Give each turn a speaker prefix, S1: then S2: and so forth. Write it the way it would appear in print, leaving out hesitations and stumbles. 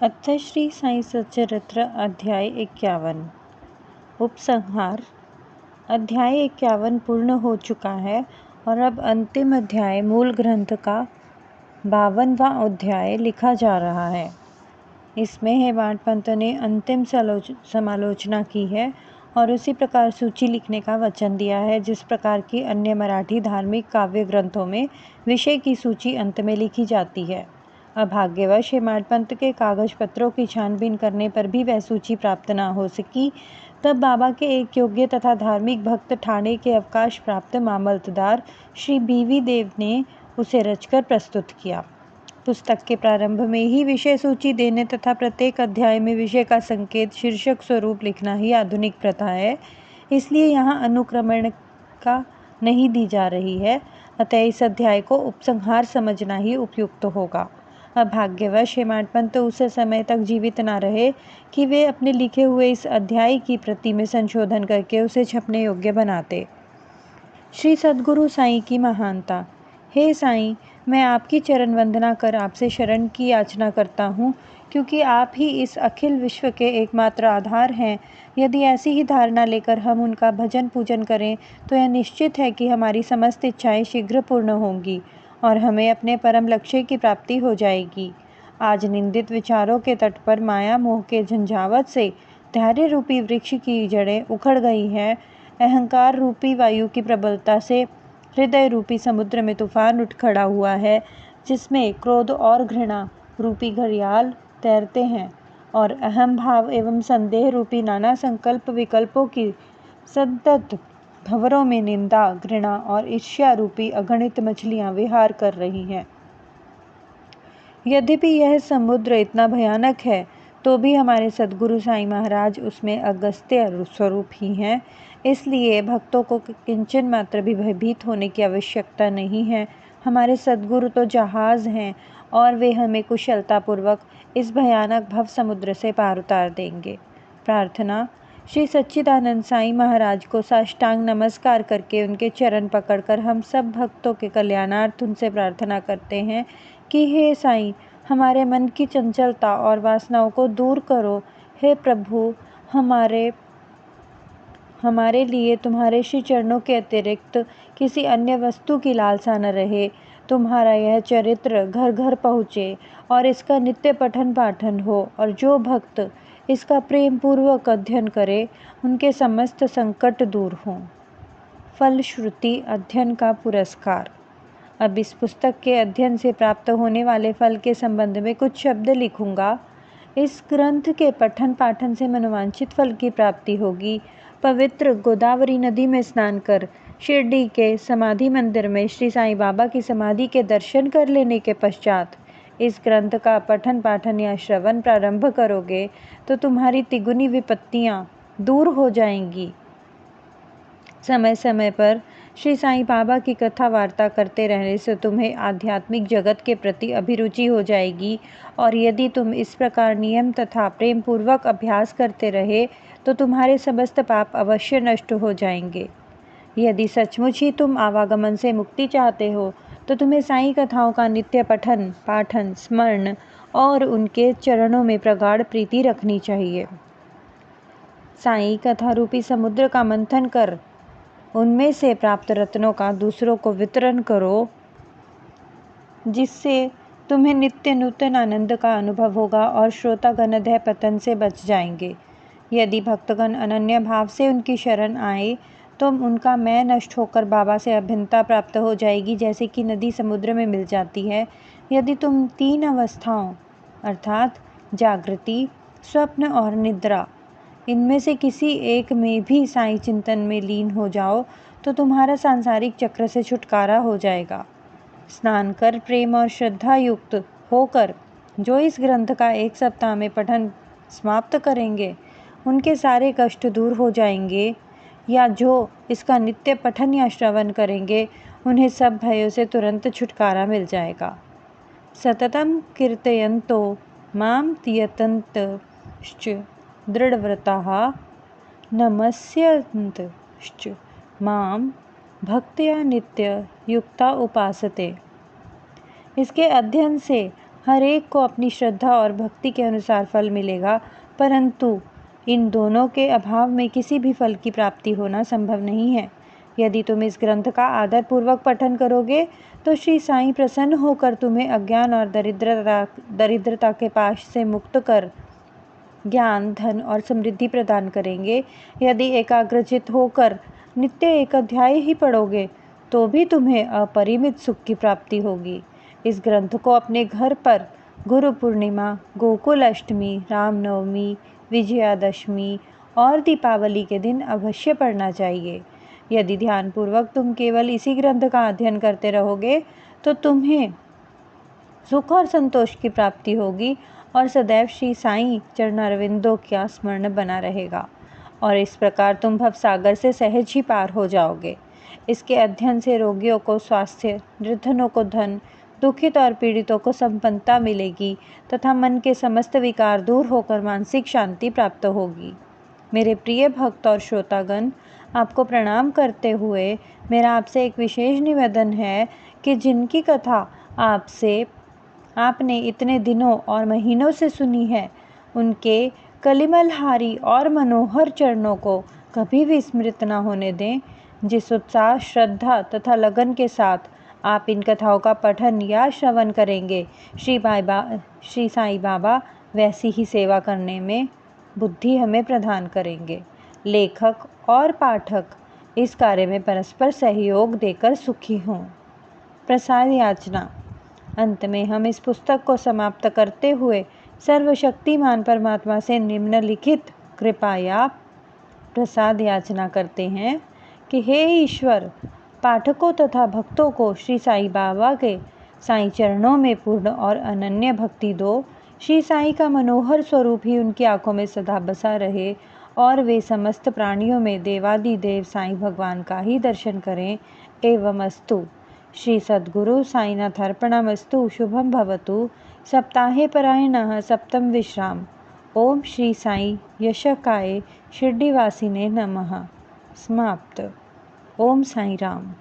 S1: अथ श्री साई सच्चरित्र अध्याय 51। उपसंहार। अध्याय 51 पूर्ण हो चुका है और अब अंतिम अध्याय मूल ग्रंथ का 52वां अध्याय लिखा जा रहा है। इसमें हेमाड पंत ने अंतिम समालोचना की है और उसी प्रकार सूची लिखने का वचन दिया है जिस प्रकार की अन्य मराठी धार्मिक काव्य ग्रंथों में विषय की सूची अंत में लिखी जाती है। अभाग्यवश हेमाड पंत के कागज पत्रों की छानबीन करने पर भी वह सूची प्राप्त न हो सकी। तब बाबा के एक योग्य तथा धार्मिक भक्त ठाणे के अवकाश प्राप्त मामलतदार श्री बीवी देव ने उसे रचकर प्रस्तुत किया। पुस्तक के प्रारंभ में ही विषय सूची देने तथा प्रत्येक अध्याय में विषय का संकेत शीर्षक स्वरूप लिखना ही आधुनिक प्रथा है, इसलिए यहाँ अनुक्रमण का नहीं दी जा रही है। अतः इस अध्याय को उपसंहार समझना ही उपयुक्त होगा। अभाग्यवश हेमाड पंत उस समय तक जीवित न रहे कि वे अपने लिखे हुए इस अध्याय की प्रति में संशोधन करके उसे छपने योग्य बनाते। श्री सद्गुरु साईं की महानता। हे साईं, मैं आपकी चरण वंदना कर आपसे शरण की याचना करता हूँ, क्योंकि आप ही इस अखिल विश्व के एकमात्र आधार हैं। यदि ऐसी ही धारणा लेकर हम उनका भजन पूजन करें तो यह निश्चित है कि हमारी समस्त इच्छाएं शीघ्र पूर्ण होंगी और हमें अपने परम लक्ष्य की प्राप्ति हो जाएगी। आज निंदित विचारों के तट पर माया मोह के झंझावत से धैर्य रूपी वृक्ष की जड़ें उखड़ गई हैं। अहंकार रूपी वायु की प्रबलता से हृदय रूपी समुद्र में तूफान उठ खड़ा हुआ है, जिसमें क्रोध और घृणा रूपी घड़ियाल तैरते हैं और अहम भाव एवं संदेह रूपी नाना संकल्प विकल्पों की सतत भंवरों में निंदा, घृणा और ईर्ष्या रूपी अगणित मछलियां विहार कर रही हैं। यद्यपि यह समुद्र इतना भयानक है तो भी हमारे सद्गुरु साईं महाराज उसमें अगस्त्य स्वरूप ही हैं, इसलिए भक्तों को किंचन मात्र भी भयभीत होने की आवश्यकता नहीं है। हमारे सद्गुरु तो जहाज हैं और वे हमें कुशलतापूर्वक इस भयानक भव समुद्र से पार उतार देंगे। प्रार्थना। श्री सच्चिदानंद साईं महाराज को साष्टांग नमस्कार करके उनके चरण पकड़कर हम सब भक्तों के कल्याणार्थ उनसे प्रार्थना करते हैं कि हे साईं, हमारे मन की चंचलता और वासनाओं को दूर करो। हे प्रभु, हमारे लिए तुम्हारे श्री चरणों के अतिरिक्त किसी अन्य वस्तु की लालसा न रहे। तुम्हारा यह चरित्र घर घर पहुँचे और इसका नित्य पठन पाठन हो, और जो भक्त इसका प्रेम पूर्वक अध्ययन करे उनके समस्त संकट दूर हों। फलश्रुति अध्ययन का पुरस्कार। अब इस पुस्तक के अध्ययन से प्राप्त होने वाले फल के संबंध में कुछ शब्द लिखूंगा। इस ग्रंथ के पठन पाठन से मनोवांछित फल की प्राप्ति होगी। पवित्र गोदावरी नदी में स्नान कर शिरडी के समाधि मंदिर में श्री साईं बाबा की समाधि के दर्शन कर लेने के पश्चात इस ग्रंथ का पठन पाठन या श्रवण प्रारंभ करोगे तो तुम्हारी तिगुनी विपत्तियां दूर हो जाएंगी। समय समय पर श्री साईं बाबा की कथा वार्ता करते रहने से तुम्हें आध्यात्मिक जगत के प्रति अभिरुचि हो जाएगी, और यदि तुम इस प्रकार नियम तथा प्रेम पूर्वक अभ्यास करते रहे तो तुम्हारे समस्त पाप अवश्य नष्ट हो जाएंगे। यदि सचमुच ही तुम आवागमन से मुक्ति चाहते हो तो तुम्हें साईं कथाओं का नित्य पठन पाठन स्मरण और उनके चरणों में प्रगाढ़ प्रीति रखनी चाहिए। साईं कथा रूपी समुद्र का मंथन कर उनमें से प्राप्त रत्नों का दूसरों को वितरण करो, जिससे तुम्हें नित्य नूतन आनंद का अनुभव होगा और श्रोतागण अधः पतन से बच जाएंगे। यदि भक्तगण अनन्य भाव से उनकी शरण आए तो उनका मैं नष्ट होकर बाबा से अभिन्नता प्राप्त हो जाएगी, जैसे कि नदी समुद्र में मिल जाती है। यदि तुम 3 अवस्थाओं अर्थात जागृति, स्वप्न और निद्रा, इनमें से किसी एक में भी साईं चिंतन में लीन हो जाओ तो तुम्हारा सांसारिक चक्र से छुटकारा हो जाएगा। स्नान कर प्रेम और श्रद्धा युक्त होकर जो इस ग्रंथ का 1 सप्ताह में पठन समाप्त करेंगे उनके सारे कष्ट दूर हो जाएंगे, या जो इसका नित्य पठन या श्रवण करेंगे उन्हें सब भयों से तुरंत छुटकारा मिल जाएगा। सततम कीर्तयन्तो माम यतन्तश्च दृढ़व्रताः नमस्यन्तश्च माम भक्त्या नित्य युक्ता उपासते। इसके अध्ययन से हर एक को अपनी श्रद्धा और भक्ति के अनुसार फल मिलेगा, परंतु इन दोनों के अभाव में किसी भी फल की प्राप्ति होना संभव नहीं है। यदि तुम इस ग्रंथ का आदरपूर्वक पठन करोगे तो श्री साईं प्रसन्न होकर तुम्हें अज्ञान और दरिद्रता के पाश से मुक्त कर ज्ञान, धन और समृद्धि प्रदान करेंगे। यदि एकाग्रचित होकर नित्य एक अध्याय ही पढ़ोगे तो भी तुम्हें अपरिमित सुख की प्राप्ति होगी। इस ग्रंथ को अपने घर पर गुरु पूर्णिमा, गोकुल अष्टमी, रामनवमी, विजयादशमी और दीपावली के दिन अवश्य पढ़ना चाहिए। यदि ध्यानपूर्वक तुम केवल इसी ग्रंथ का अध्ययन करते रहोगे तो तुम्हें सुख और संतोष की प्राप्ति होगी और सदैव श्री साईं चरणारविंदों का स्मरण बना रहेगा और इस प्रकार तुम भवसागर से सहज ही पार हो जाओगे। इसके अध्ययन से रोगियों को स्वास्थ्य, निर्धनों को धन, दुखित और पीड़ितों को संपन्नता मिलेगी तथा मन के समस्त विकार दूर होकर मानसिक शांति प्राप्त होगी। मेरे प्रिय भक्त और श्रोतागण, आपको प्रणाम करते हुए मेरा आपसे एक विशेष निवेदन है कि जिनकी कथा आपने इतने दिनों और महीनों से सुनी है, उनके कलिमलहारी और मनोहर चरणों को कभी भी स्मृत न होने दें। जिस उत्साह, श्रद्धा तथा लगन के साथ आप इन कथाओं का पठन या श्रवण करेंगे, श्री साईं बाबा वैसी ही सेवा करने में बुद्धि हमें प्रदान करेंगे। लेखक और पाठक इस कार्य में परस्पर सहयोग देकर सुखी हों। प्रसाद याचना। अंत में हम इस पुस्तक को समाप्त करते हुए सर्वशक्तिमान परमात्मा से निम्नलिखित कृपया प्रसाद याचना करते हैं कि हे ईश्वर, पाठकों तथा भक्तों को श्री साईं बाबा के साईं चरणों में पूर्ण और अनन्य भक्ति दो। श्री साईं का मनोहर स्वरूप ही उनकी आंखों में सदा बसा रहे और वे समस्त प्राणियों में देवादिदेव साईं भगवान का ही दर्शन करें। एवमस्तु। श्री सद्गुरु साईनाथ अर्पणमस्तु। शुभम भवतु। सप्ताहे परायणः सप्तम विश्राम। ओम श्री साईं यशकाय शिरडीवासिने नमः। समाप्त। ओम साईं राम।